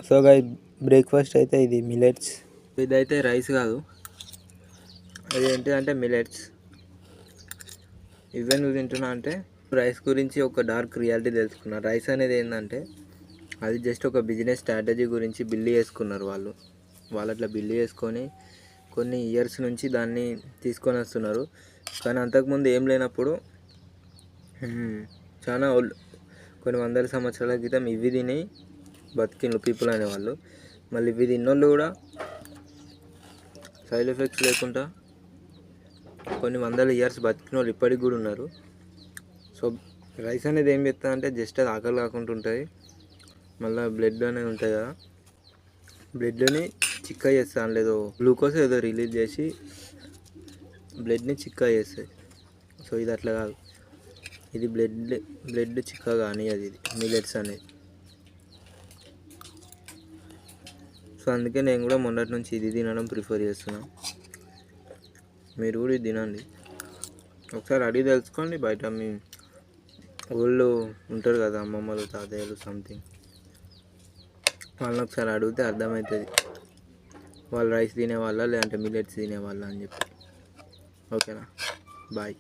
So guy breakfast అయితే ఇది millets. ఇదైతే రైస్ కాదు, ఇది ఏంటిదంటే మిలెట్స్. ఇవే నువ్వు తింటున్నా అంటే రైస్ గురించి ఒక డార్క్ రియాలిటీ తెలుసుకున్నా. రైస్ అనేది ఏంటంటే అది జస్ట్ ఒక బిజినెస్ స్ట్రాటజీ గురించి బిల్లు చేసుకున్నారు వాళ్ళు. అట్లా బిల్లు చేసుకొని కొన్ని ఇయర్స్ నుంచి దాన్ని తీసుకొని వస్తున్నారు. కానీ అంతకుముందు ఏం లేనప్పుడు చాలా కొన్ని వందల సంవత్సరాల క్రితం ఇవి తిని బతికిండ్రు పీపుల్ అనేవాళ్ళు. మళ్ళీ ఇవి తిన్నోళ్ళు కూడా సైడ్ ఎఫెక్ట్స్ లేకుండా కొన్ని వందల ఇయర్స్ బతికిన వాళ్ళు ఇప్పటికి కూడా ఉన్నారు. సో రైస్ అనేది ఏం చేస్తుంది అంటే జస్ట్ అది ఆకలి కాకుండా ఉంటుంది. మళ్ళీ బ్లడ్ అనేది ఉంటుంది కదా, బ్లడ్ని చిక్కగా చేస్తుంది. అందులో ఏదో గ్లూకోజ్ ఏదో రిలీజ్ చేసి బ్లడ్ని చిక్కగా చేస్తుంది. సో ఇది అట్లా కాదు, ఇది బ్లడ్ చిక్కగా కానీ అది మిలెట్స్ అనేది. సో అందుకే నేను కూడా మొన్నటి నుంచి ఇది తినడం ప్రిఫర్ చేస్తున్నాను. మీరు కూడా ఇది తినండి. ఒకసారి అడిగి తెలుసుకోండి, బయట మీ ఊళ్ళో ఉంటారు కదా అమ్మమ్మలు తాతయ్యలు సంథింగ్, వాళ్ళని ఒకసారి అడిగితే అర్థమవుతుంది వాళ్ళు రైస్ తినేవాళ్ళ లేదంటే మిలెట్స్ తినేవాళ్ళ అని చెప్పి. ఓకేనా, బాయ్.